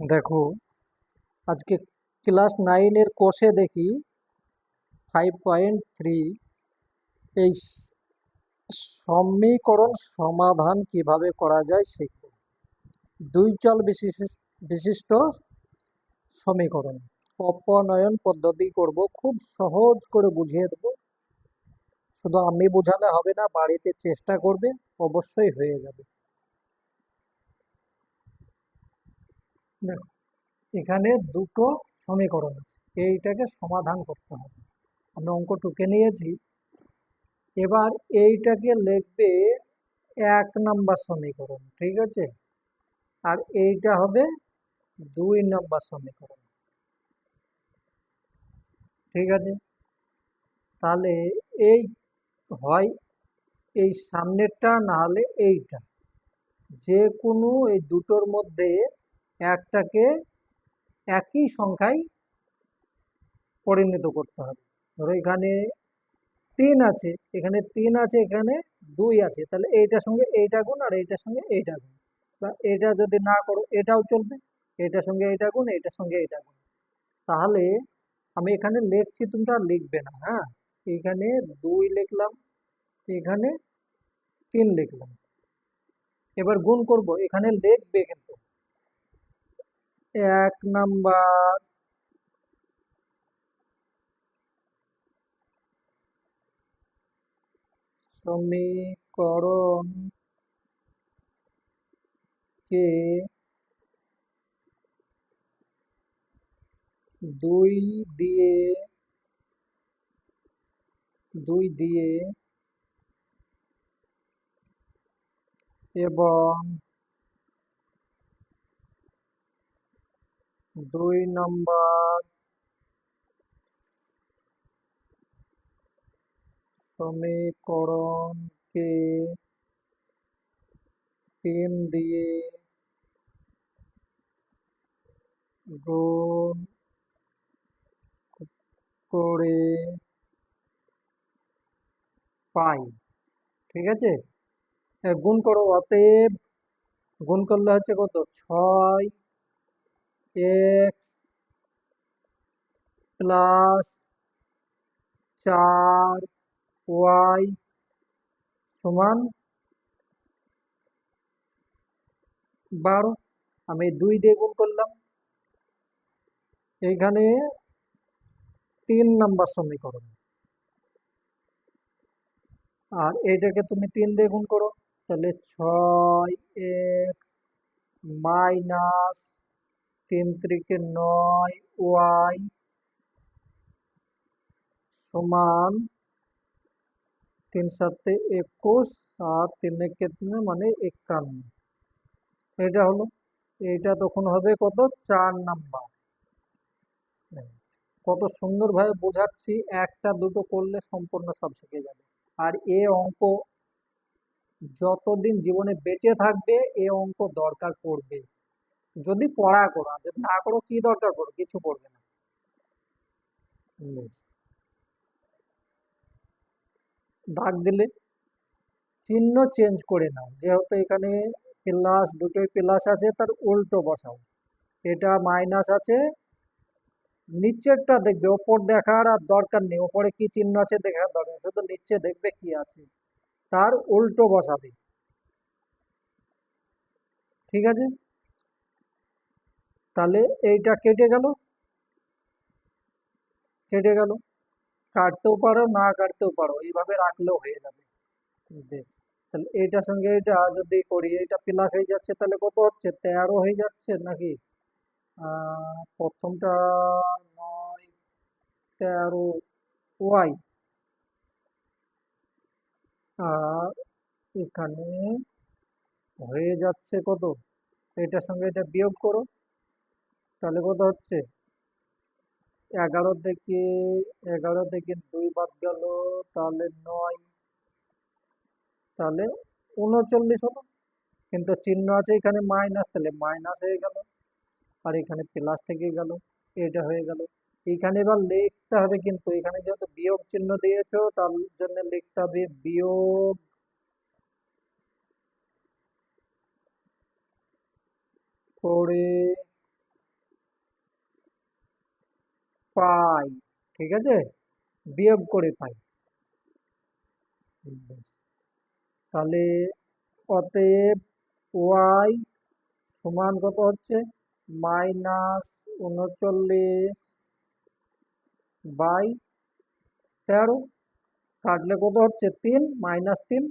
দেখো, আজকে ক্লাস 9-এর কোষে দেখি 5.3 এই সমীকরণ সমাধান কিভাবে করা যায় শিখব। দুই চল বিশিষ্ট সমীকরণ অপনয়ন পদ্ধতি করব, খুব সহজ করে বুঝিয়ে দেবো। শুধু আমি বোঝালে হবে না, বাড়িতে চেষ্টা করবে, অবশ্যই হয়ে যাবে। দেখো, এখানে দুটো সমীকরণ আছে, এইটাকে সমাধান করতে হবে। আমি অঙ্ক টুকে নিয়েছি। এবার এইটাকে লিখবে 1 নম্বর সমীকরণ, ঠিক আছে? আর এইটা হবে 2 নম্বর সমীকরণ, ঠিক আছে? তাহলে এই হয় এই সামনেরটা, না হলে এইটা, যে কোনো এই দুটোর মধ্যে একটাকে একই সংখ্যায় পরিণত করতে হবে। ধরো এখানে 3 আছে, এখানে 3 আছে, এখানে 2 আছে, তাহলে এইটার সঙ্গে এইটা গুণ আর এইটার সঙ্গে এইটা গুণ। বা এটা যদি না করো এটাও চলবে, এটার সঙ্গে এইটা গুণ, এটার সঙ্গে এইটা গুণ। তাহলে আমি এখানে লিখছি, তোমরা লিখবে না, হ্যাঁ? এখানে 2 লিখলাম, এখানে 3 লিখলাম। এবার গুণ করব, এখানে লিখবে কিন্তু 1 নম্বর সমীকরণকে 2 দিয়ে 2 দিয়ে এবং 2 নম্বর সমীকরণকে 3 দিয়ে গুণ করে পাই, ঠিক আছে? গুণ করো, অতএব গুণ করলে হচ্ছে কত, 6x প্লাস 4y সমান 12। আমি 2 দিয়ে গুণ করলাম। এইখানে 3 নম্বর সমীকরণ, আর এটাকে তুমি 3 দিয়ে গুণ করো, তাহলে 6x মাইনাস 3 × 9y সমান 3 × 7 = 21 আর 3 × 3 মানে 51। এটা হলো, এটা তখন হবে কত, 4 নম্বর। কত সুন্দরভাবে বোঝাচ্ছি, একটা দুটো করলে সম্পূর্ণ সব শিখে যাবে। আর এ অঙ্ক যতদিন জীবনে বেঁচে থাকবে এ অঙ্ক দরকার পড়বে, যদি পড়া করো। আর যদি না করো, কি দরকার পড়ো, কিছু পড়বে না। বেশ। দাগ দিলে চিহ্ন চেঞ্জ করে নাও, যেহেতু এখানে প্লাস, দুটোই প্লাস আছে, তার উল্টো বসাও। এটা মাইনাস আছে, নিচেরটা দেখবে, ওপর দেখার আর দরকার নেই, ওপরে কি চিহ্ন আছে দেখার দরকার নেই, শুধু নিচে দেখবে কি আছে, তার উল্টো বসাবে, ঠিক আছে? তাহলে এইটা কেটে গেল, কেটে গেল। কাটতেও পারো, না কাটতেও পারো, এইভাবে রাখলেও হয়ে যাবে। বেশ। তাহলে এইটার সঙ্গে এটা যদি করি, এটা প্লাস হয়ে যাচ্ছে, তাহলে কত হচ্ছে, 13 হয়ে যাচ্ছে নাকি? প্রথমটা 9, 13y, আর এখানে হয়ে যাচ্ছে কত, এটার সঙ্গে এটা বিয়োগ করো, তাহলে কত হচ্ছে, 11 থেকে 2 বাদ গেল, তাহলে 9, তাহলে 39 হলো। কিন্তু চিহ্ন আছে এখানে মাইনাস, তাহলে মাইনাস হয়ে গেল, আর এখানে প্লাস থেকে গেল, এটা হয়ে গেল। এখানে এবার লিখতে হবে, কিন্তু এখানে যেহেতু বিয়োগ চিহ্ন দিয়েছো, তার জন্য লিখতে হবে বিয়োগ করে পাই, ঠিক আছে, বিয়োগ করে পাই। বেশ। তাহলে অতএব ওয়াই সমান কত হচ্ছে, -39/13, কাটলে কত হচ্ছে 3, -3,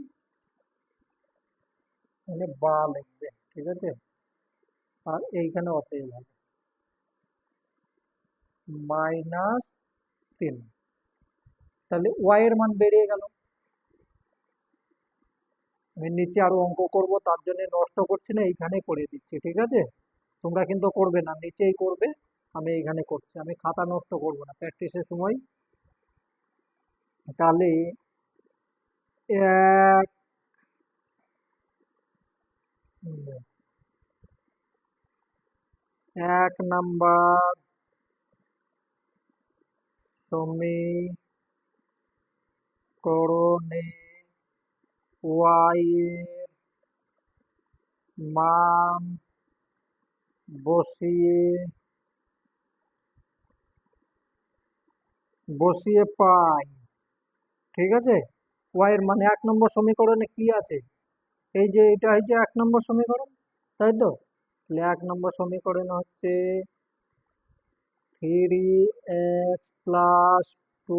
মানে বা লিখবে, ঠিক আছে। আর এইখানে অতএব হবে -3। তাহলে ওয়াই এর মান বেরিয়ে গেল। আমি নিচে আরো অঙ্ক করব, তার জন্য নষ্ট করছি না, এইখানে করে দিচ্ছি, ঠিক আছে। তোমরা কিন্তু করবে না, নিচেই করবে, আমি এইখানে করছি, আমি খাতা নষ্ট করব না প্র্যাকটিসের সময়। তাহলে এক এক নাম্বার সমীকরণে ওয়াই এর মান বসিয়ে বসিয়ে পাই, ঠিক আছে। ওয়াই এর মানে 1 নম্বর সমীকরণে কি আছে, এই যে এটা হচ্ছে 1 নম্বর সমীকরণ, তাই তো। তাহলে 1 নম্বর সমীকরণ হচ্ছে 3x+2,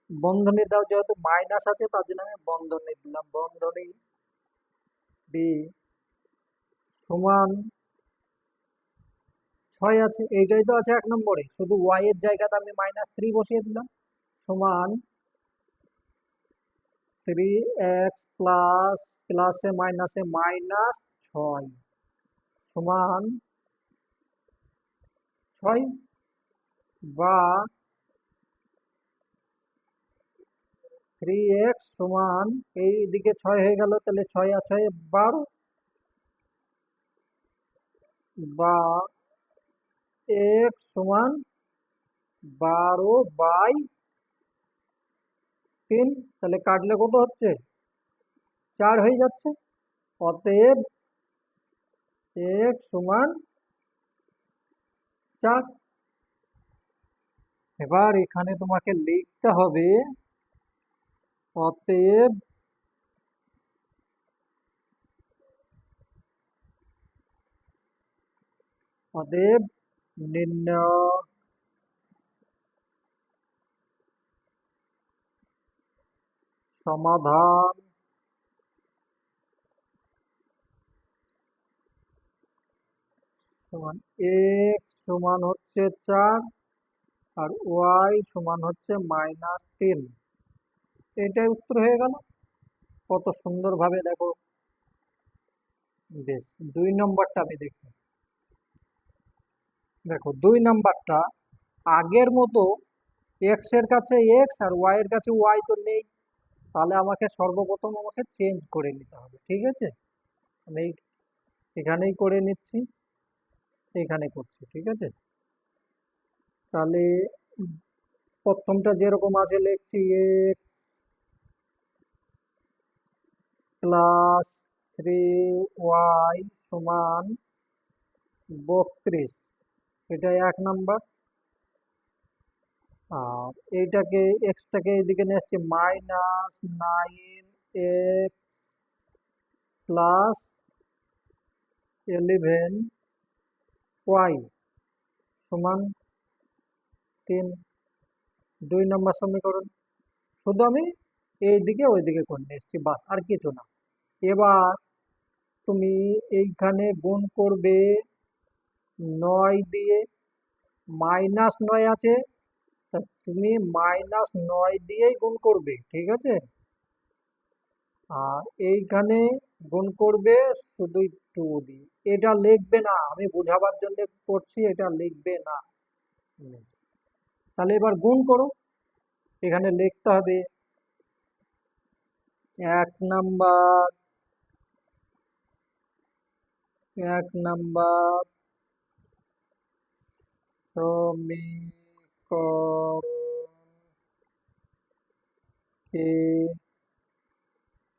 বন্ধনী দাও, যেহেতু মাইনাস আছে তার জন্য আমি বন্ধনী দিলাম, বন্ধনী বি সমান 6 আছে, এইটাই তো আছে 1 নম্বরে, শুধু ওয়াই এর জায়গাতে আমি -3 বসিয়ে দিলাম, সমান 3x প্লাস প্লাসে মাইনাসে -6 সমান 6, বা 3x সমান, এই দিকে 6 হয়ে গেল, তাহলে 6 আর 6 12, বা x সমান 12/3, তাহলে কাটলে কত হচ্ছে 4 হয়ে যাচ্ছে। অতএব x সমান 4। এবার এখানে তোমাকে লিখতে হবে অতএব অতএব নির্ণয় সমাধান সমান x সমান হচ্ছে 4 আর y সমান হচ্ছে -3, এটাই উত্তর হয়ে গেল। কত সুন্দরভাবে দেখো। বেশ, 2 নম্বরটা আমি দেখি। দেখো 2 নম্বরটা আগের মতো, এক্স এর কাছে এক্স আর ওয়াই এর কাছে ওয়াই তো নেই, তাহলে আমাকে সর্বপ্রথম আমাকে চেঞ্জ করে নিতে হবে, ঠিক আছে। আমি এখানেই করে নিচ্ছি, এখানে করছি, ঠিক আছে। তাহলে প্রথমটা যেরকম আছে লিখছি, এক্স প্লাস 3y সমান 32, এটা 1 নম্বর। আর এইটাকে এক্সটাকে এদিকে নিয়ে আসছি, -9x প্লাস 11y সমান 3, 2 নম্বর সমীকরণ। শুধু আমি এইদিকে ওইদিকে করে নিয়ে এসছি, বাস, আর কিছু না। এবার তুমি এইখানে গুণ করবে 9 দিয়ে, -9 আছে, তা তুমি -9 দিয়েই গুণ করবে, ঠিক আছে। আর এইখানে গুণ করবে শুধু 2 দিয়ে, এটা লিখবে না, আমি বোঝাবার জন্য করছি, এটা লিখবে না। তাহলে এবার গুণ করো, এখানে লিখতে হবে 1 নম্বর 1 নম্বর সমীকরণকে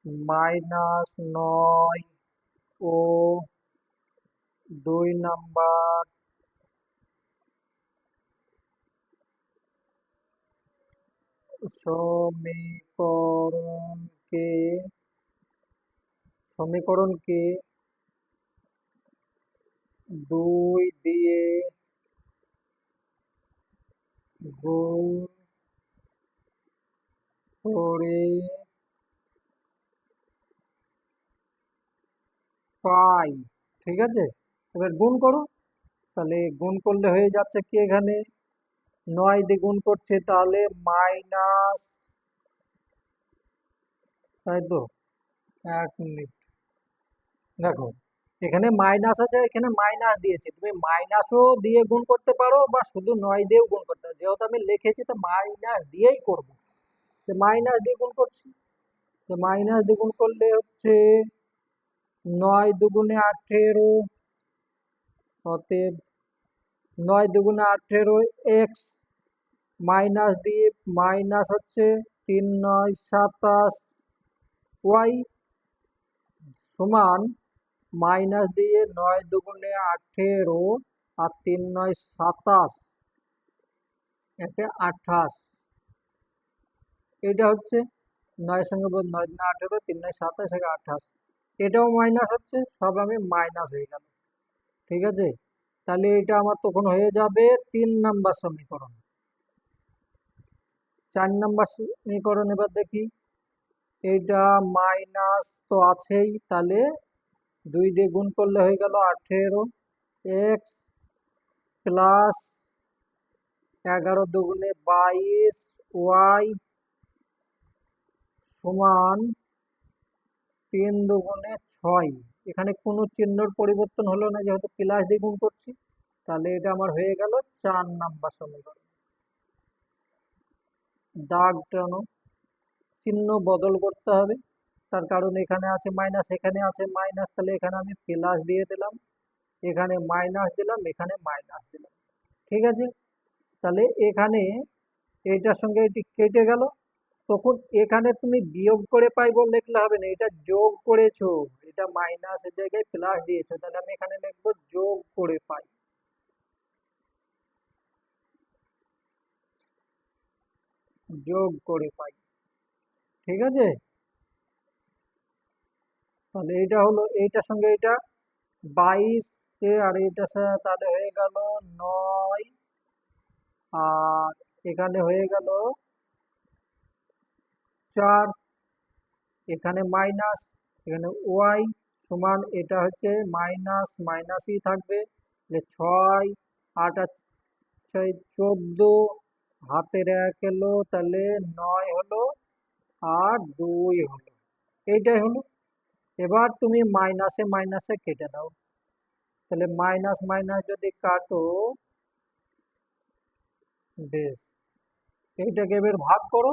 -9 ও 2 নম্বর সমীকরণকে সমীকরণকে 2 দিয়ে গুণ করে পাই। ঠিক আছে, এবার গুণ করো। তাহলে গুণ করলে হয়ে যাচ্ছে কি, এখানে 9 দিয়ে গুণ করছে তাহলে মাইনাস, তাই তো। 1 মিনিট, দেখো এখানে মাইনাস আছে, এখানে মাইনাস দিয়েছে, তুমি মাইনাসও দিয়ে গুণ করতে পারো বা শুধু 9 দিয়েও গুণ করতে পারো। যেহেতু আমি লিখেছি তো মাইনাস দিয়েই করবো, তো মাইনাস দিয়ে গুণ করছি। তো মাইনাস দিয়ে গুণ করলে হচ্ছে 9 দুগুণে 18, অতএব 9 দুগুণে 18 এক্স, মাইনাস দিয়ে মাইনাস হচ্ছে 3 9 27 ওয়াই, সমান মাইনাস দিয়ে 9 দুগুণে 18 আর 3 9 27 একে 28। এটা হচ্ছে 9 সঙ্গে 9 9 18, 3 9 27 একে 28। এটাও মাইনাস হচ্ছে, সব আমি মাইনাস হয়ে গেল। ঠিক আছে, তাহলে এটা আমার তখন হয়ে যাবে 3 নাম্বার সমীকরণ। 4 নাম্বার সমীকরণ এবার দেখি। এইটা মাইনাস তো আছেই, তাহলে 2 দিয়ে গুণ করলে হয়ে গেল 18 এক্স, প্লাস 11 দুগুণে 22 ওয়াই, সমান 3 দুগুণে 6। এখানে কোনো চিহ্নর পরিবর্তন হলো না, যেহেতু প্লাস দিয়ে গুণ করছি। তাহলে এটা আমার হয়ে গেল 4 নাম্বার সমীকরণ। দাগ টানো, চিহ্ন বদল করতে হবে, তার কারণ এখানে আছে মাইনাস, এখানে আছে মাইনাস, তাহলে এখানে আমি প্লাস দিয়ে দিলাম, এখানে মাইনাস দিলাম, এখানে মাইনাস দিলাম। ঠিক আছে, তাহলে এখানে এইটার সঙ্গে এটি কেটে গেল। তখন এখানে তুমি বিয়োগ করে পাইবো লিখলে হবে না, এটা যোগ করেছো, এটা মাইনাসের জায়গায় প্লাস দিয়েছো, তাহলে আমি এখানে লিখবো যোগ করে পাই। যোগ করে পাই। ঠিক আছে, তাহলে এটা হলো, এইটার সঙ্গে এটা 22 আর এইটার সাথে তাহলে হয়ে গেল 9, আর এখানে হয়ে গেল 4, এখানে মাইনাস, এখানে ওয়াই, সমান এটা হচ্ছে মাইনাস মাইনাসই থাকবে। 6 8 আর 6 14, হাতের 1 এলো, তাহলে 9 হলো আর 2 হলো। এইটাই হলো। এবার তুমি মাইনাসে মাইনাসে কেটে দাও, তাহলে মাইনাস মাইনাস যদি কাটো, বেশ, এইটাকে এবার ভাগ করো,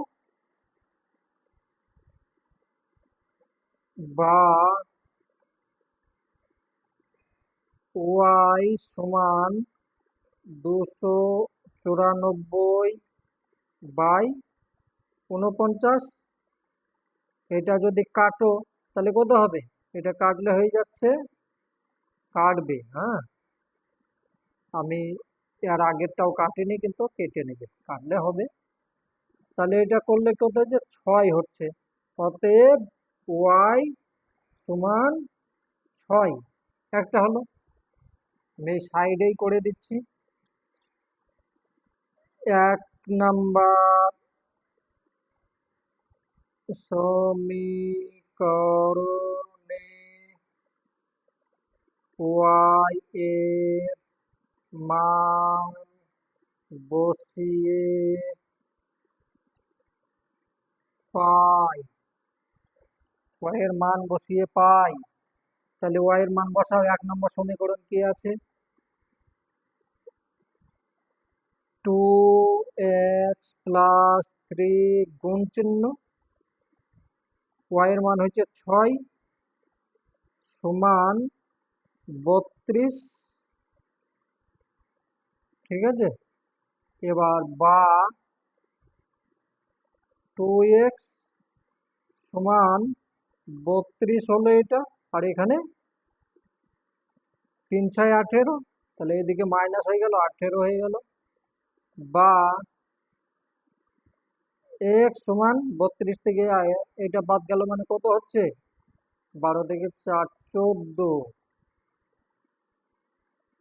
বা ওয়াই সমান 294/49। এটা যদি কাটো তাহলে কত হবে? এটা কাটলে হয়ে যাচ্ছে, কাটবে, হ্যাঁ, আমি এর আগেরটাও কাটিনি, কিন্তু কেটে নেবে, কাটলে হবে। তাহলে এটা করলে কত হচ্ছে, 6 হচ্ছে। অতএব ওয়াই সমান 6। একটা হলো, আমি এই সাইডেই করে দিচ্ছি। 1 নাম্বার সমীকরণে ওয়াই এর মান বসিয়ে পাই, ওয়াই এর মান বসিয়ে পাই। তাহলে ওয়াই এর মান বসাও। 1 নম্বর সমীকরণ কি আছে, 2x+3 গুণ চিহ্ন, ওয়াই এর মান হচ্ছে 6, সমান 32। ঠিক আছে, এবার বা 2x সমান 32 হলো এটা, আর এখানে 3 6 18, তাহলে এদিকে মাইনাস হয়ে গেল, 18 হয়ে গেল। বা এক্স সমান 32 থেকে এটা বাদ গেল মানে কত হচ্ছে? 12 থেকে 4 14,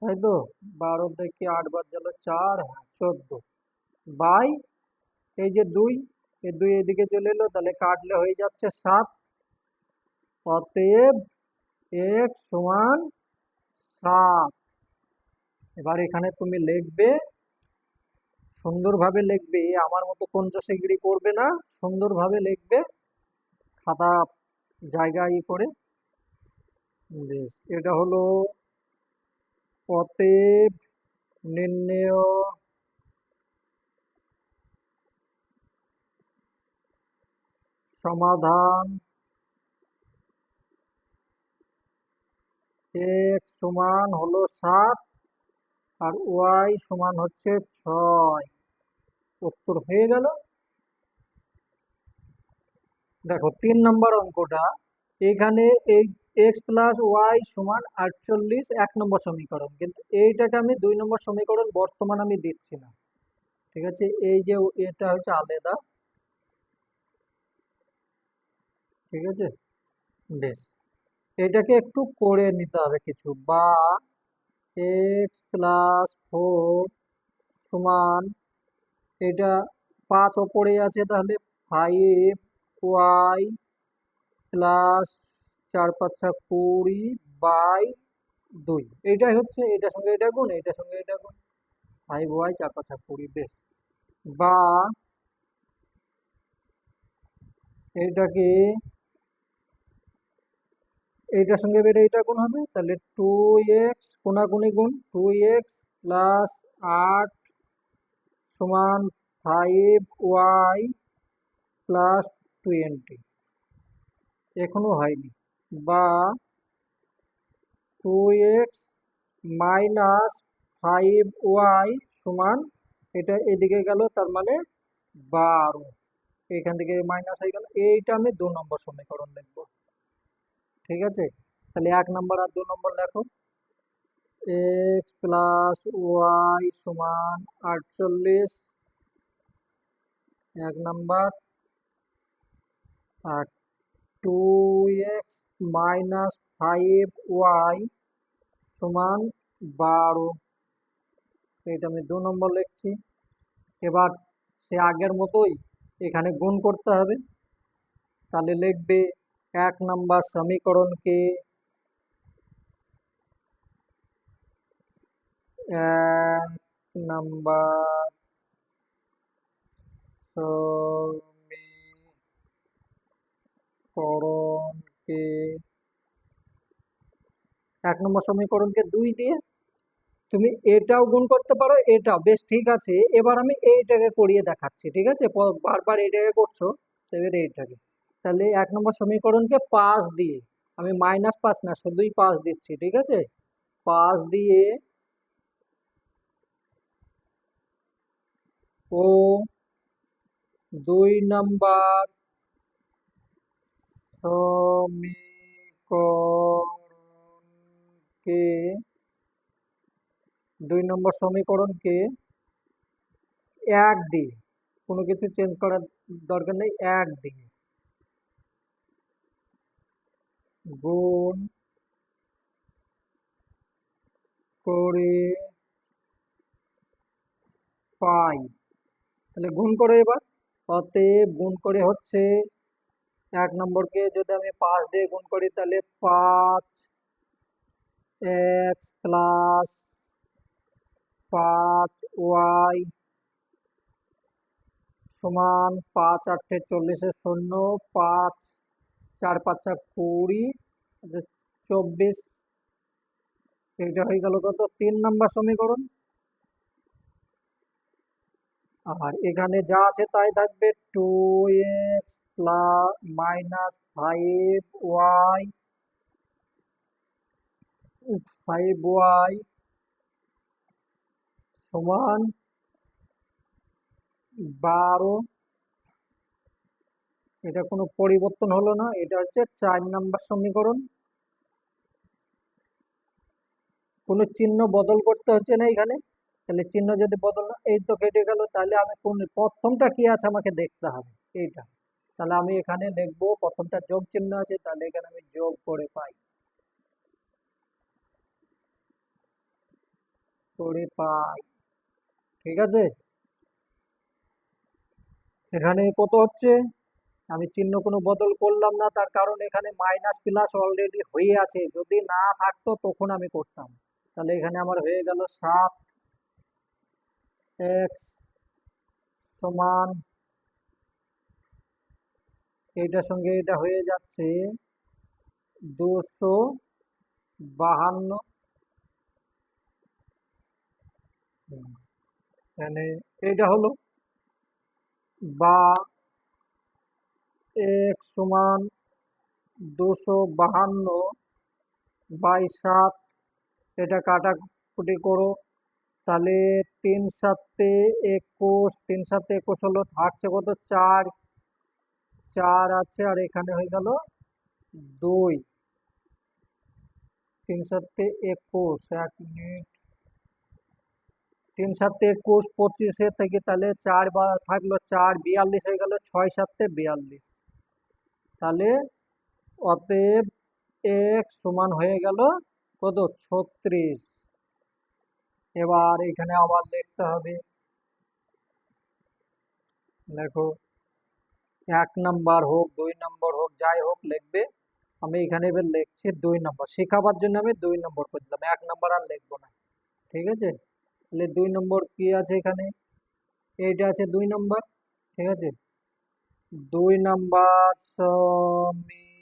তাই তো? 12 থেকে 8 বাদ গেল 4, 14 বাই এই যে 2, এই 2 এদিকে চলে এলো, তাহলে কাটলে হয়ে যাচ্ছে 7। অতএব এক্স সমান 7। এবার এখানে তুমি লিখবে, সুন্দরভাবে লিখবে, আমার মতো কঞ্জুসিগিরি করবে না, সুন্দরভাবে লিখবে, খাতা জায়গায় করে। বেশ, এটা হলো অতএব নির্ণেয় সমাধান এক্স সমান হলো 7 আর ওয়াই সমান হচ্ছে 6। উত্তর হয়ে গেল। দেখো 3 নম্বর অঙ্কটা, এখানে এই এক্স প্লাস ওয়াই সমান 48 1 নম্বর সমীকরণ, কিন্তু এইটাকে আমি 2 নম্বর সমীকরণ বর্তমান আমি দিচ্ছি না। ঠিক আছে, এই যে এটা হচ্ছে আলাদা। ঠিক আছে, বেশ, এটাকে একটু করে নিতে হবে কিছু, বা এক্স প্লাস 4 সমান, এটা 5 ওপরে আছে, তাহলে 5 ওয়াই প্লাস 4 5 20 বাই 2। এইটাই হচ্ছে, এটার সঙ্গে এটা গুণ, এটার সঙ্গে এটা গুণ, 5 ওয়াই 4 5 20। বেশ, বা এইটাকে, এইটার সঙ্গে বেড়ে এটা গুণ হবে, তাহলে 2x কোনাকুনি গুণ, 2x প্লাস 8 সমান 5 ওয়াই প্লাস 20। এখনো হয়নি। বা 2x মাইনাস 5 ওয়াই সমান, এটা এদিকে গেল, তার মানে 12। এখান থেকে মাইনাস হয়ে গেল, এইটা আমি 2 নম্বর সমীকরণ লিখবো। ঠিক আছে, তাহলে 1 নম্বর আর 2 নম্বর লেখো। এক্স প্লাস ওয়াই সমান 48 1 নম্বর, আর 2x মাইনাস 5 ওয়াই সমান 12। এটা আমি 2 নম্বর লিখছি। এবার সে আগের মতোই এখানে গুণ করতে হবে, তাহলে লিখবে 1 নম্বর সমীকরণকে 1 নম্বর সমীকরণকে 1 নম্বর সমীকরণকে 2 দিয়ে তুমি এটাও গুণ করতে পারো, এটাও। বেশ, ঠিক আছে, এবার আমি এইটাকে করিয়ে দেখাচ্ছি। ঠিক আছে, বারবার এইটাকে করছো, এবার এইটাকে, তাহলে 1 নম্বর সমীকরণকে 5 দিয়ে, আমি -5 না, শুধুই 5 দিচ্ছি। ঠিক আছে, 5 দিয়ে ও 2 নম্বর সমীকরণকে 2 নম্বর সমীকরণকে 1 দিয়ে, কোনো কিছু চেঞ্জ করার দরকার নেই, 1 দিয়ে গুণ করে পাই। তাহলে গুণ করে এবার, অতএব গুণ করে হচ্ছে 1 নম্বরকে যদি আমি 5 দিয়ে গুণ করি, তাহলে 5 এক্স প্লাস 5 ওয়াই সমান 5 8 40 শূন্য, 5 4 5 20, 24। এটা হয়ে গেল কত? 3 নম্বর সমীকরণ। আর এখানে যা আছে তাই থাকবে, 2x plus minus 5y 5y সমান 12। এটা কোনো পরিবর্তন হলো না, এটা হচ্ছে 4 নম্বর সমীকরণ। কোনো চিহ্ন বদল করতে হচ্ছে না এখানে। তাহলে চিহ্ন যদি বদল না, এই তো কেটে গেল, তাহলে আমি কোন প্রথমটা কি আছে আমাকে দেখতে হবে এইটা। তাহলে আমি এখানে লিখবো প্রথমটা যোগ চিহ্ন আছে, তাহলে এখানে আমি যোগ করে পাই, ঠিক আছে। এখানে কত হচ্ছে, আমি চিহ্ন কোনো বদল করলাম না, তার কারণ এখানে মাইনাস প্লাস অলরেডি হয়ে আছে, যদি না থাকতো তখন আমি করতাম। তাহলে এখানে আমার হয়ে গেল 7x সমান, এইটার সঙ্গে এটা হয়ে যাচ্ছে 252। এখানে এইটা হলো, বা x সমান 252 বাই 7, এটা কাটাকুটি করো, তাহলে 3 7 21, 3 7 21 হলো, থাকছে কত 4, 4 আছে, আর এখানে হয়ে গেল 2, 3 7 21, 1 মিনিট, 3 7 21, 25 থেকে তাহলে 4 বা থাকলো 4, 42 হয়ে গেল, 6 7 42, তাহলে অতএব x সমান হয়ে গেল কত 36। এবার এখানে আবার লিখতে হবে, দেখো 1 নাম্বার হোক 2 নাম্বার হোক যাই হোক লিখবে, আমি এখানে এবার লিখছি 2 নাম্বার, শেখাবার জন্য আমি 2 নাম্বার করে দিলাম, 1 নাম্বার আর লিখবো না, ঠিক আছে। তাহলে 2 নম্বর কি আছে এখানে, এইটা আছে 2 নাম্বার, ঠিক আছে। 2 নাম্বার সমীকরণে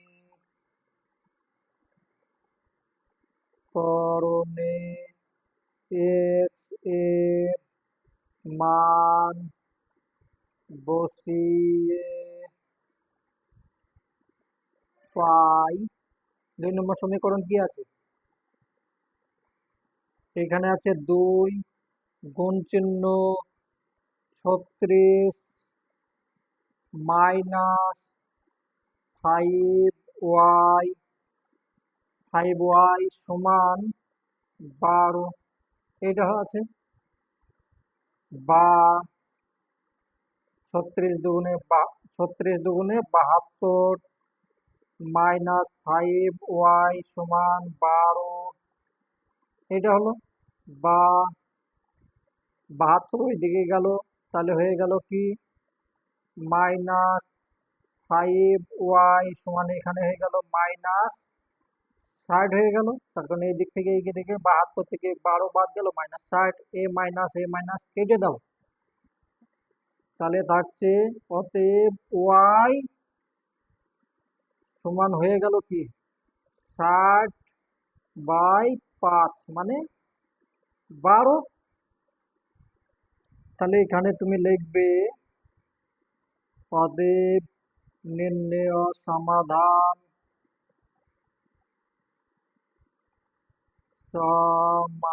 x এর মান বসিয়ে পাই, 2 নম্বর সমীকরণ কি আছে, এখানে আছে 2 গুণ চিহ্ন 36 মাইনাস 5y, 5y সমান 12, এটা আছে, বা 36 দুগুণে 72 মাইনাস 5y সমান 12, এটা হলো, বা 72 ওই দিকে গেল, তাহলে হয়ে গেল কি -5y সমান এখানে হয়ে গেল -60 হয়ে গেল, তার কারণে এই দিক থেকে এই দিকে 72 থেকে 12 বাদ গেল -60, এ মাইনাস কেটে দাও, তাহলে থাকছে অতএব y সমান হয়ে গেল কি 60/5 মানে 12। তাহলে এখানে তুমি লিখবে অতএব নির্ণেয় সমাধান সমাধান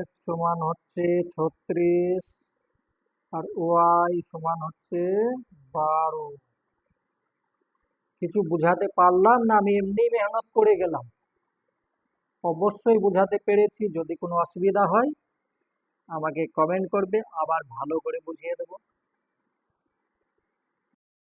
x সমান হচ্ছে 36 আর y সমান হচ্ছে 12। কিছু বুঝাতে পারলাম না, আমি এমনি মেহনত করে গেলাম? অবশ্যই বুঝাতে পেরেছি, যদি কোনো অসুবিধা হয় আমাকে কমেন্ট করবে, আবার ভালো করে বুঝিয়ে দেবো।